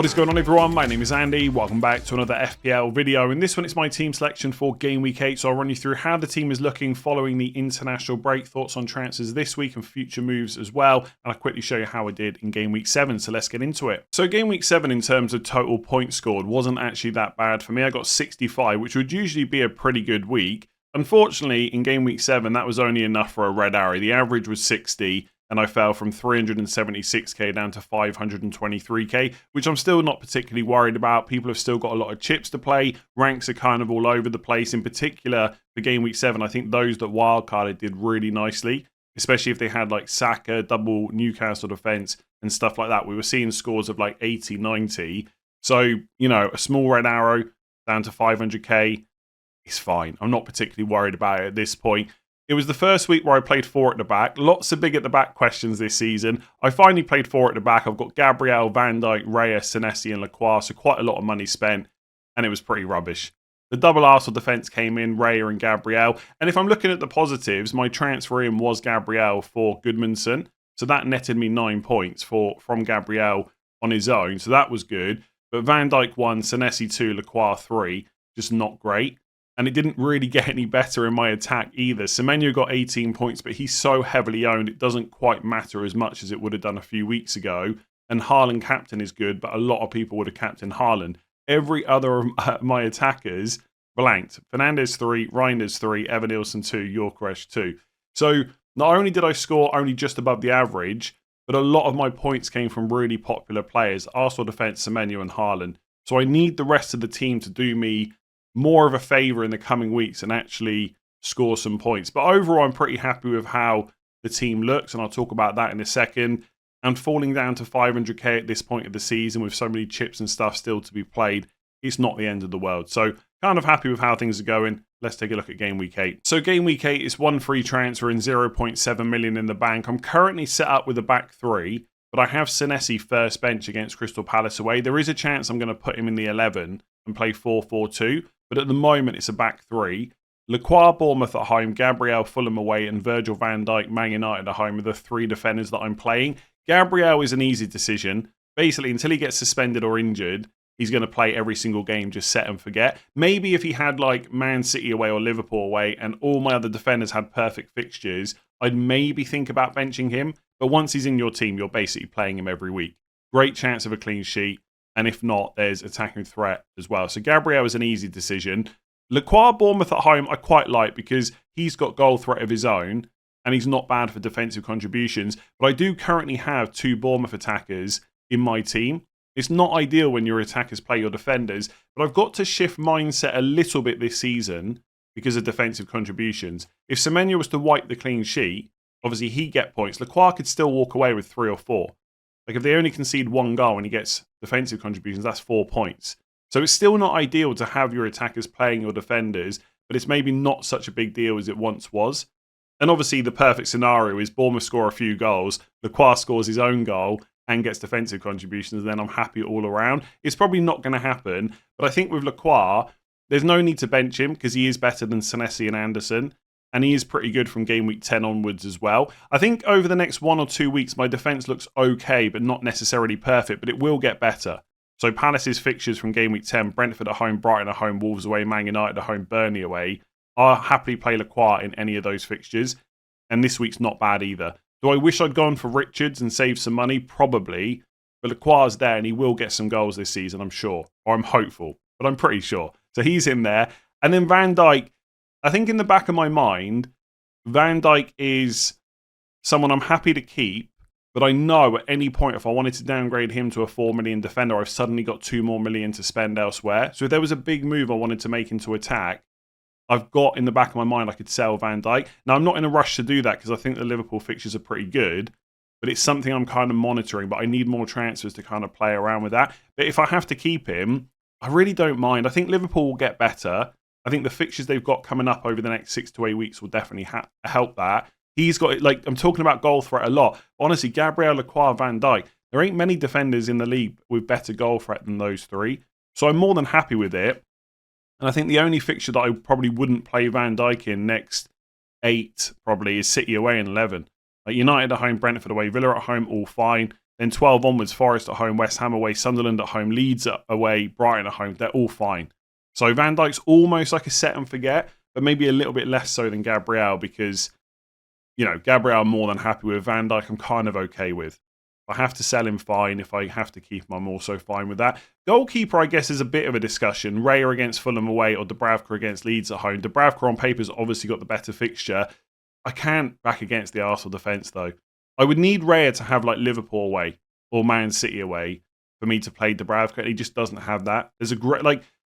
What is going on, everyone? My name is Andy. Welcome back to another FPL video. In this one, it's my team selection for Game Week 8. So I'll run you through how the team is looking following the international break, thoughts on transfers this week and future moves as well. And I'll quickly show you how I did in Game Week 7. So let's get into it. So Game Week 7 in terms of total points scored wasn't actually that bad for me. I got 65, which would usually be a pretty good week. Unfortunately, in Game Week 7, that was only enough for a red arrow. The average was 60. And I fell from 376k down to 523k, which I'm still not particularly worried about. People have still got a lot of chips to play. Ranks are kind of all over the place. In particular, for Game Week 7, I think those that wildcarded did really nicely, especially if they had like Saka, double Newcastle defence and stuff like that. We were seeing scores of like 80, 90. So, you know, a small red arrow down to 500k is fine. I'm not particularly worried about it at this point. It was the first week where I played 4 at the back. Lots of big at the back questions this season. I finally played 4 at the back. I've got Gabriel, Van Dijk, Reyes, Senesi and Lacroix, so quite a lot of money spent, and it was pretty rubbish. The double Arsenal defence came in, Raya and Gabriel. And if I'm looking at the positives, my transfer in was Gabriel for Goodmanson. So that netted me 9 points from Gabriel on his own. So that was good. But Van Dijk 1, Senesi 2, Lacroix 3, just not great. And it didn't really get any better in my attack either. Semenyo got 18 points, but he's so heavily owned, it doesn't quite matter as much as it would have done a few weeks ago. And Haaland captain is good, but a lot of people would have captained Haaland. Every other of my attackers blanked. Fernandes 3, Reinders 3, Evanilson 2, Gyökeres 2. So not only did I score only just above the average, but a lot of my points came from really popular players. Arsenal defence, Semenyo and Haaland. So I need the rest of the team to do me more of a favour in the coming weeks and actually score some points. But overall, I'm pretty happy with how the team looks, and I'll talk about that in a second. And falling down to 500k at this point of the season with so many chips and stuff still to be played, it's not the end of the world. So kind of happy with how things are going. Let's take a look at Game Week 8. So Game Week 8 is one free transfer and 0.7 million in the bank. I'm currently set up with a back 3, but I have Senesi first bench against Crystal Palace away. There is a chance I'm going to put him in the 11 and play 4-4-2. But at the moment, it's a back 3. Lacroix, Bournemouth at home, Gabriel, Fulham away, and Virgil van Dijk, Man United at home are the 3 defenders that I'm playing. Gabriel is an easy decision. Basically, until he gets suspended or injured, he's going to play every single game, just set and forget. Maybe if he had like Man City away or Liverpool away and all my other defenders had perfect fixtures, I'd maybe think about benching him. But once he's in your team, you're basically playing him every week. Great chance of a clean sheet. And if not, there's attacking threat as well. So Gabriel is an easy decision. Lacroix, Bournemouth at home, I quite like because he's got goal threat of his own and he's not bad for defensive contributions. But I do currently have 2 Bournemouth attackers in my team. It's not ideal when your attackers play your defenders, but I've got to shift mindset a little bit this season because of defensive contributions. If Semenyo was to wipe the clean sheet, obviously he'd get points. Lacroix could still walk away with 3 or 4. Like if they only concede 1 goal and he gets defensive contributions, that's 4 points. So it's still not ideal to have your attackers playing your defenders, but it's maybe not such a big deal as it once was. And obviously the perfect scenario is Bournemouth score a few goals, Lacroix scores his own goal and gets defensive contributions, and then I'm happy all around. It's probably not going to happen, but I think with Lacroix, there's no need to bench him because he is better than Senesi and Anderson. And he is pretty good from Game Week 10 onwards as well. I think over the next 1 or 2 weeks, my defence looks okay, but not necessarily perfect, but it will get better. So Palace's fixtures from Game Week 10, Brentford at home, Brighton at home, Wolves away, Man United at home, Burnley away. I'll happily play Lacroix in any of those fixtures. And this week's not bad either. Do I wish I'd gone for Richards and saved some money? Probably. But Lacroix's there and he will get some goals this season, I'm sure. Or I'm hopeful, but I'm pretty sure. So he's in there. And then Van Dijk, I think in the back of my mind, Van Dijk is someone I'm happy to keep, but I know at any point if I wanted to downgrade him to a 4 million defender, I've suddenly got 2 more million to spend elsewhere. So if there was a big move I wanted to make into attack, I've got in the back of my mind I could sell Van Dijk. Now, I'm not in a rush to do that because I think the Liverpool fixtures are pretty good, but it's something I'm kind of monitoring, but I need more transfers to kind of play around with that. But if I have to keep him, I really don't mind. I think Liverpool will get better. I think the fixtures they've got coming up over the next 6 to 8 weeks will definitely help that. He's got, like, I'm talking about goal threat a lot. Honestly, Gabriel, Lacroix, Van Dijk, there ain't many defenders in the league with better goal threat than those 3. So I'm more than happy with it. And I think the only fixture that I probably wouldn't play Van Dijk in next 8 probably is City away in 11. Like United at home, Brentford away, Villa at home, all fine. Then 12 onwards, Forest at home, West Ham away, Sunderland at home, Leeds away, Brighton at home. They're all fine. So Van Dijk's almost like a set and forget, but maybe a little bit less so than Gabriel because, Gabriel I'm more than happy with. Van Dijk I'm kind of okay with. If I have to sell him, fine. If I have to keep him, I'm also fine with that. Goalkeeper, I guess, is a bit of a discussion. Raya against Fulham away or Dubravka against Leeds at home. Dubravka on paper's obviously got the better fixture. I can't back against the Arsenal defence, though. I would need Raya to have like Liverpool away or Man City away for me to play Dubravka. He just doesn't have that. There's a great,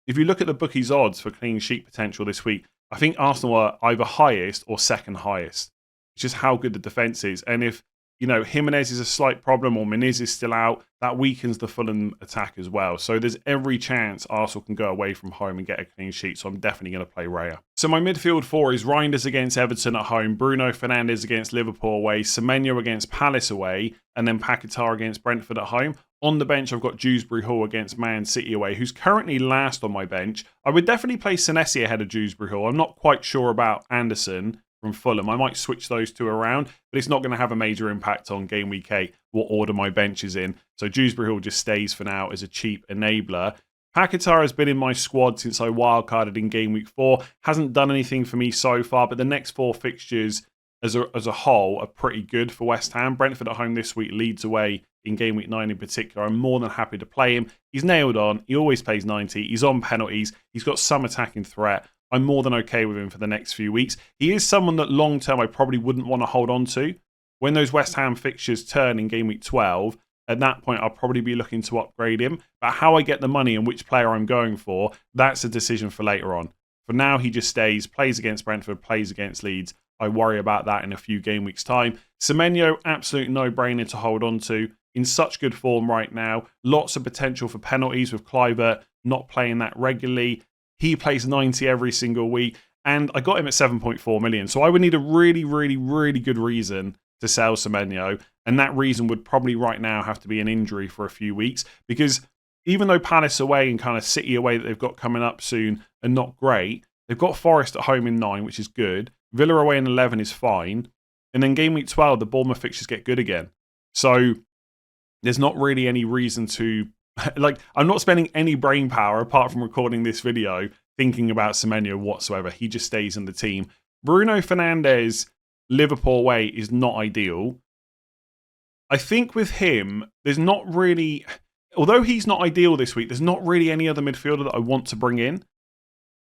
if you look at the bookies' odds for clean sheet potential this week, I think Arsenal are either highest or second highest. It's just how good the defence is. And if, Jimenez is a slight problem or Muniz is still out, that weakens the Fulham attack as well. So there's every chance Arsenal can go away from home and get a clean sheet. So I'm definitely going to play Raya. So my midfield four is Reinders against Everton at home, Bruno Fernandes against Liverpool away, Semenyo against Palace away, and then Paquetá against Brentford at home. On the bench, I've got Dewsbury Hall against Man City away, who's currently last on my bench. I would definitely play Senesi ahead of Dewsbury Hall. I'm not quite sure about Anderson from Fulham. I might switch those two around, but it's not going to have a major impact on Game Week 8, what order my bench is in. So Dewsbury Hall just stays for now as a cheap enabler. Paquetá has been in my squad since I wildcarded in Game Week 4. Hasn't done anything for me so far, but the next four fixtures as a whole are pretty good for West Ham. Brentford at home this week, Leeds away in Game Week 9 in particular. I'm more than happy to play him. He's nailed on. He always plays 90. He's on penalties. He's got some attacking threat. I'm more than okay with him for the next few weeks. He is someone that long term I probably wouldn't want to hold on to. When those West Ham fixtures turn in Game Week 12, at that point I'll probably be looking to upgrade him. But how I get the money and which player I'm going for, that's a decision for later on. For now, he just stays, plays against Brentford, plays against Leeds. I worry about that in a few game weeks' time. Semenyo, absolute no-brainer to hold on to. In such good form right now. Lots of potential for penalties with Kluivert not playing that regularly. He plays 90 every single week. And I got him at 7.4 million. So I would need a really, really, really good reason to sell Semenyo. And that reason would probably right now have to be an injury for a few weeks. Because even though Palace away and kind of City away that they've got coming up soon are not great, they've got Forest at home in 9, which is good. Villa away in 11 is fine. And then Game Week 12, the Bournemouth fixtures get good again. So there's not really any reason to... I'm not spending any brain power apart from recording this video thinking about Semenyo whatsoever. He just stays in the team. Bruno Fernandes, Liverpool away is not ideal. I think with him, there's not really... Although he's not ideal this week, there's not really any other midfielder that I want to bring in.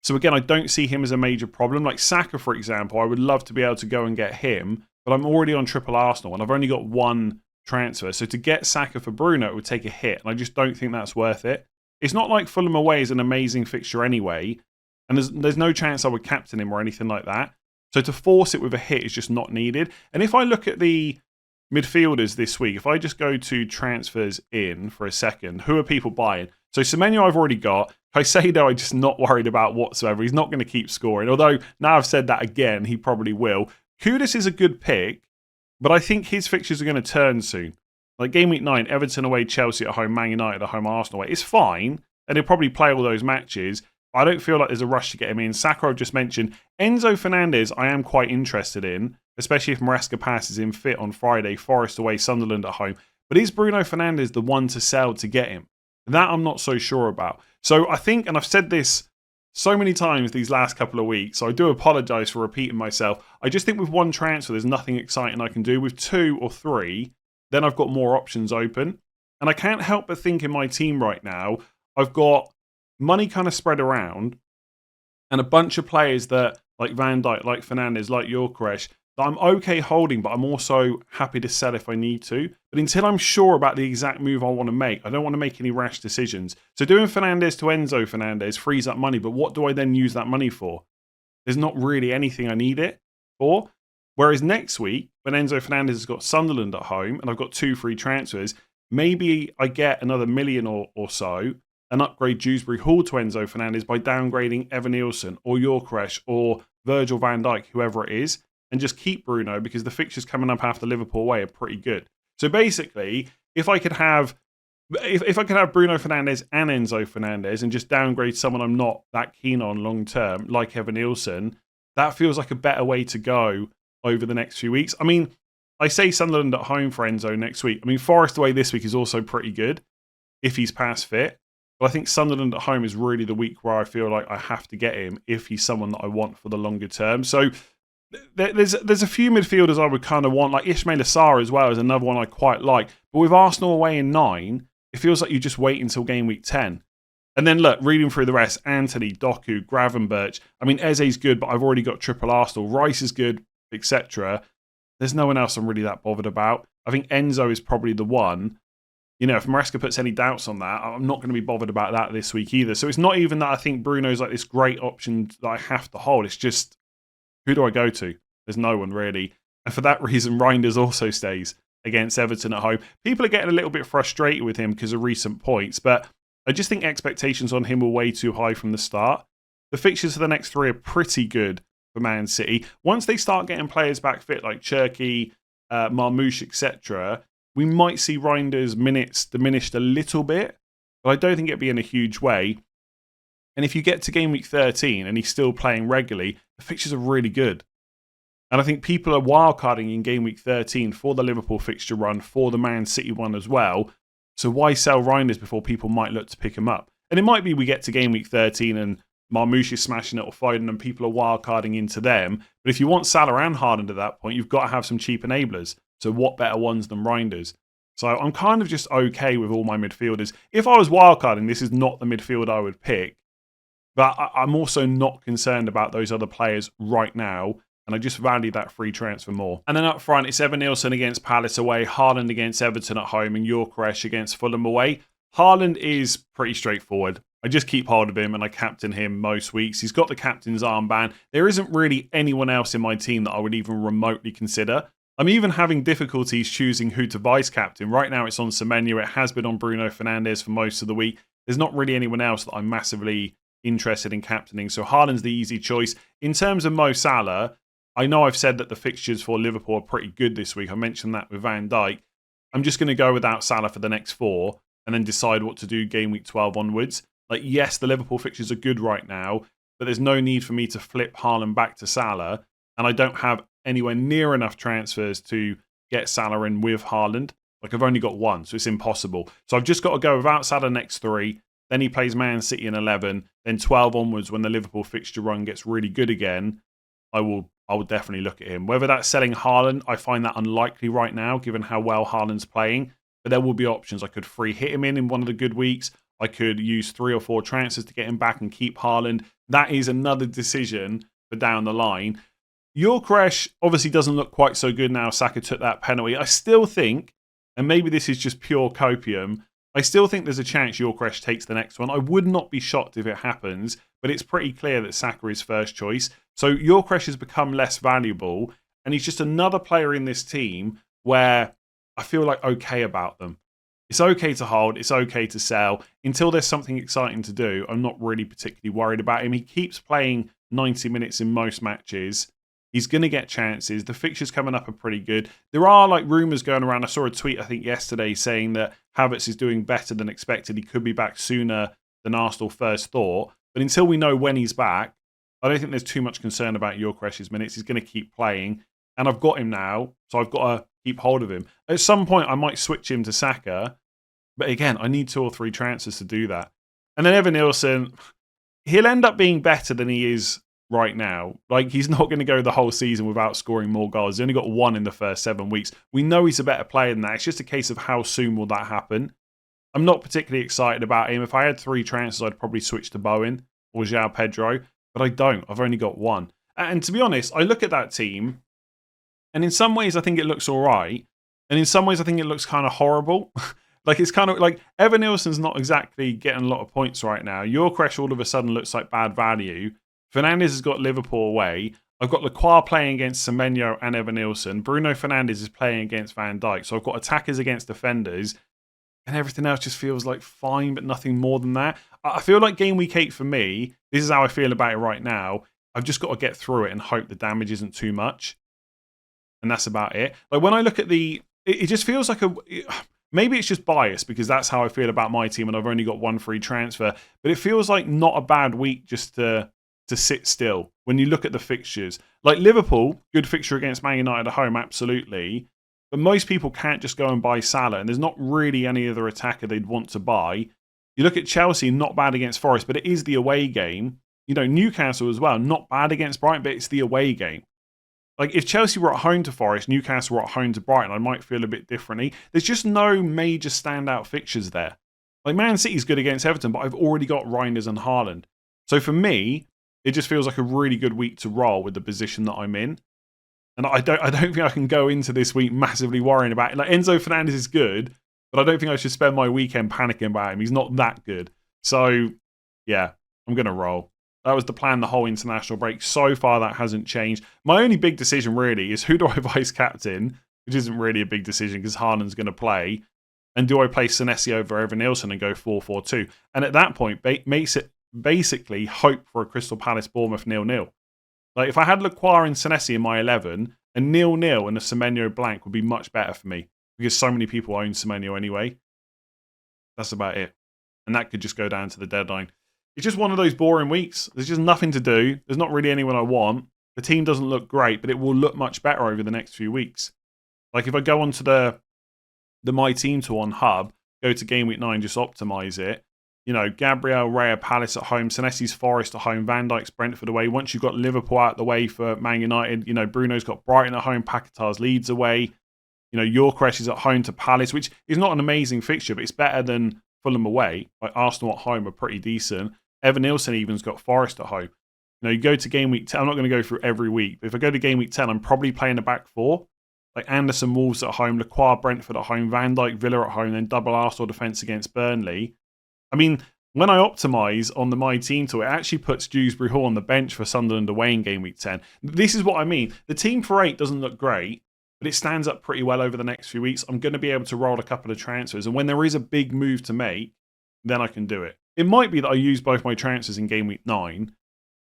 So again, I don't see him as a major problem. Like Saka, for example, I would love to be able to go and get him, but I'm already on triple Arsenal and I've only got one transfer. So to get Saka for Bruno, it would take a hit, and I just don't think that's worth it. It's not like Fulham away is an amazing fixture anyway, and there's no chance I would captain him or anything like that. So to force it with a hit is just not needed. And if I look at the midfielders this week, if I just go to transfers in for a second, who are people buying? So Semenyo I've already got. Caicedo I'm just not worried about whatsoever. He's not going to keep scoring. Although now I've said that again, he probably will. Kudus is a good pick, but I think his fixtures are going to turn soon. Like Game Week 9, Everton away, Chelsea at home, Man United at home, Arsenal away. It's fine, and he'll probably play all those matches. I don't feel like there's a rush to get him in. Saka I've just mentioned. Enzo Fernandez I am quite interested in, especially if Maresca passes in fit on Friday. Forest away, Sunderland at home. But is Bruno Fernandes the one to sell to get him? That I'm not so sure about. So I think, and I've said this so many times these last couple of weeks, so I do apologise for repeating myself. I just think with one transfer, there's nothing exciting I can do. With 2 or 3, then I've got more options open. And I can't help but think in my team right now, I've got money kind of spread around and a bunch of players that, like Van Dijk, like Fernandes, like Gyökeres, that I'm okay holding, but I'm also happy to sell if I need to. But until I'm sure about the exact move I want to make, I don't want to make any rash decisions. So doing Fernandes to Enzo Fernandes frees up money, but what do I then use that money for? There's not really anything I need it for. Whereas next week, when Enzo Fernandes has got Sunderland at home and I've got 2 free transfers, maybe I get another million or so and upgrade Dewsbury Hall to Enzo Fernandes by downgrading Evan Nielsen or Gyökeres or Virgil van Dijk, whoever it is, and just keep Bruno because the fixtures coming up after Liverpool away are pretty good. So basically, if I could have Bruno Fernandes and Enzo Fernandes and just downgrade someone I'm not that keen on long term, like Evan Nielsen, that feels like a better way to go over the next few weeks. I mean, I say Sunderland at home for Enzo next week. I mean, Forest away this week is also pretty good if he's past fit. But I think Sunderland at home is really the week where I feel like I have to get him if he's someone that I want for the longer term. So there's a few midfielders I would kind of want, like Ismail Assar as well is another one I quite like. But with Arsenal away in 9, it feels like you just wait until game week 10. And then look, reading through the rest, Anthony, Doku, Gravenberch. I mean, Eze's good, but I've already got triple Arsenal. Rice is good, etc. There's no one else I'm really that bothered about. I think Enzo is probably the one. You know, if Maresca puts any doubts on that, I'm not going to be bothered about that this week either. So it's not even that I think Bruno's like this great option that I have to hold. It's just, who do I go to? There's no one really. And for that reason, Reinders also stays against Everton at home. People are getting a little bit frustrated with him because of recent points, but I just think expectations on him were way too high from the start. The fixtures for the next 3 are pretty good for Man City. Once they start getting players back fit, like Cherki, Marmoush, etc., we might see Reinders' minutes diminished a little bit, but I don't think it'd be in a huge way. And if you get to game week 13 and he's still playing regularly, the fixtures are really good. And I think people are wildcarding in game week 13 for the Liverpool fixture run, for the Man City one as well. So why sell Reinders before people might look to pick him up? And it might be we get to game week 13 and Marmoush is smashing it or Foden and people are wildcarding into them. But if you want Salah and Haaland at that point, you've got to have some cheap enablers. So what better ones than Reinders? So I'm kind of just okay with all my midfielders. If I was wildcarding, this is not the midfield I would pick. But I'm also not concerned about those other players right now. And I just value that free transfer more. And then up front, it's Evan-Neilson against Palace away, Haaland against Everton at home, and Gyökeres against Fulham away. Haaland is pretty straightforward. I just keep hold of him and I captain him most weeks. He's got the captain's armband. There isn't really anyone else in my team that I would even remotely consider. I'm even having difficulties choosing who to vice captain. Right now it's on Semenyo. It has been on Bruno Fernandes for most of the week. There's not really anyone else that I'm massively interested in captaining. So Haaland's the easy choice. In terms of Mo Salah, I know I've said that the fixtures for Liverpool are pretty good this week. I mentioned that with Van Dijk. I'm just going to go without Salah for the next 4 and then decide what to do game week 12 onwards. Like, yes, the Liverpool fixtures are good right now, but there's no need for me to flip Haaland back to Salah. And I don't have anywhere near enough transfers to get Salah in with Haaland. Like, I've only got 1, so it's impossible. So I've just got to go without Salah next 3. Then he plays Man City in 11. Then 12 onwards, when the Liverpool fixture run gets really good again, I will definitely look at him. Whether that's selling Haaland, I find that unlikely right now, given how well Haaland's playing. But there will be options. I could free hit him in one of the good weeks. I could use 3 or 4 transfers to get him back and keep Haaland. That is another decision for down the line. Gyökeres obviously doesn't look quite so good now. Saka took that penalty. I still think, and maybe this is just pure copium, I still think there's a chance Gyökeres takes the next one. I would not be shocked if it happens, but it's pretty clear that Saka is first choice. So Gyökeres has become less valuable, and he's just another player in this team where I feel like okay about them. It's okay to hold, it's okay to sell. Until there's something exciting to do, I'm not really particularly worried about him. He keeps playing 90 minutes in most matches. He's going to get chances. The fixtures coming up are pretty good. There are like rumours going around. I saw a tweet, I think, yesterday saying that Havertz is doing better than expected. He could be back sooner than Arsenal first thought. But until we know when he's back, I don't think there's too much concern about Gyökeres' minutes. He's going to keep playing. And I've got him now, so I've got to keep hold of him. At some point, I might switch him to Saka. But again, I need 2 or 3 transfers to do that. And then Evan-Neilson, he'll end up being better than he is right now. Like, he's not going to go the whole season without scoring more goals. He's only got 1 in the first 7 weeks. We know he's a better player than that. It's just a case of how soon will that happen. I'm not particularly excited about him. If I had 3 transfers, I'd probably switch to Bowen or João Pedro. But I don't. I've only got 1. And to be honest, I look at that team, and in some ways I think it looks all right. And in some ways I think it looks kind of horrible. Like, it's kind of like Evan-Neilson's not exactly getting a lot of points right now. Gyökeres all of a sudden looks like bad value. Fernandes has got Liverpool away. I've got Lacroix playing against Semenyo and Evan-Neilson. Bruno Fernandes is playing against Van Dijk. So I've got attackers against defenders. And everything else just feels like fine, but nothing more than that. I feel like game week 8 for me, this is how I feel about it right now. I've just got to get through it and hope the damage isn't too much. And that's about it. Like, when I look at it just feels like maybe it's just bias because that's how I feel about my team and I've only got 1 free transfer. But it feels like not a bad week just to sit still when you look at the fixtures. Like Liverpool, good fixture against Man United at home, absolutely. But most people can't just go and buy Salah, and there's not really any other attacker they'd want to buy. You look at Chelsea, not bad against Forest, but it is the away game. Newcastle as well, not bad against Brighton, but it's the away game. Like, if Chelsea were at home to Forest, Newcastle were at home to Brighton, I might feel a bit differently. There's just no major standout fixtures there. Like, Man City's good against Everton, but I've already got Reinders and Haaland. So for me, it just feels like a really good week to roll with the position that I'm in. And I don't think I can go into this week massively worrying about it. Like, Enzo Fernandez is good, but I don't think I should spend my weekend panicking about him. He's not that good. So, yeah, I'm going to roll. That was the plan the whole international break. So far, that hasn't changed. My only big decision, really, is who do I vice captain, which isn't really a big decision because Haaland's going to play. And do I play Senesi over Evan Nielsen and go 4-4-2? And at that point, makes it basically hope for a Crystal Palace Bournemouth 0-0. Like, if I had Lacroix and Senesi in my 11, a 0-0 and a Semenyo blank would be much better for me because so many people own Semenyo anyway. That's about it. And that could just go down to the deadline. It's just one of those boring weeks. There's just nothing to do. There's not really anyone I want. The team doesn't look great, but it will look much better over the next few weeks. Like, if I go onto the My Team tool on Hub, go to Game Week 9, just optimise it. Gabriel, Raya, Palace at home, Senesi's Forest at home, Van Dijk's Brentford away. Once you've got Liverpool out the way for Man United, Bruno's got Brighton at home, Paquetá's Leeds away. Gyökeres is at home to Palace, which is not an amazing fixture, but it's better than Fulham away. Like, Arsenal at home are pretty decent. Evan Nielsen even's got Forest at home. You go to Game Week 10. I'm not going to go through every week, but if I go to Game Week 10, I'm probably playing a back four. Like Anderson, Wolves at home, Lacroix, Brentford at home, Van Dijk, Villa at home, then double Arsenal defence against Burnley. I mean, when I optimise on the My Team tool, it actually puts Dewsbury Hall on the bench for Sunderland away in Game Week 10. This is what I mean. The team for 8 doesn't look great, but it stands up pretty well over the next few weeks. I'm going to be able to roll a couple of transfers, and when there is a big move to make, then I can do it. It might be that I use both my transfers in Game Week 9,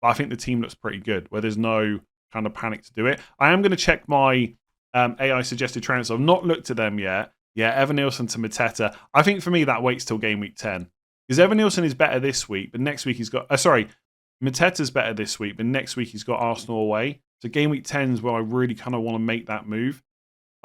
but I think the team looks pretty good, where there's no kind of panic to do it. I am going to check my AI suggested transfers. I've not looked at them yet. Yeah, Evan Nielsen to Mateta. I think for me, that waits till Game Week 10. Because Evan Nielsen is better this week, but next week he's got... Mateta's better this week, but next week he's got Arsenal away. So Game Week 10 is where I really kind of want to make that move.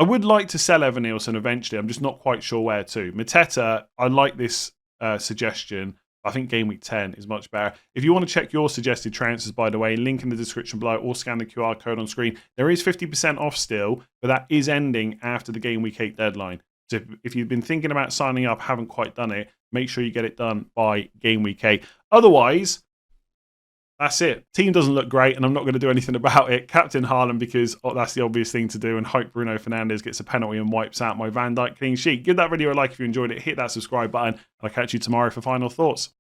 I would like to sell Evan Nielsen eventually. I'm just not quite sure where to. Mateta, I like this suggestion. I think Game Week 10 is much better. If you want to check your suggested transfers, by the way, link in the description below or scan the QR code on screen. There is 50% off still, but that is ending after the Game Week 8 deadline. So if you've been thinking about signing up, haven't quite done it, make sure you get it done by Game Week 8. Otherwise, that's it. Team doesn't look great, and I'm not going to do anything about it. Captain Haaland, because that's the obvious thing to do, and hope Bruno Fernandes gets a penalty and wipes out my Van Dijk clean sheet. Give that video a like if you enjoyed it. Hit that subscribe button, and I'll catch you tomorrow for final thoughts.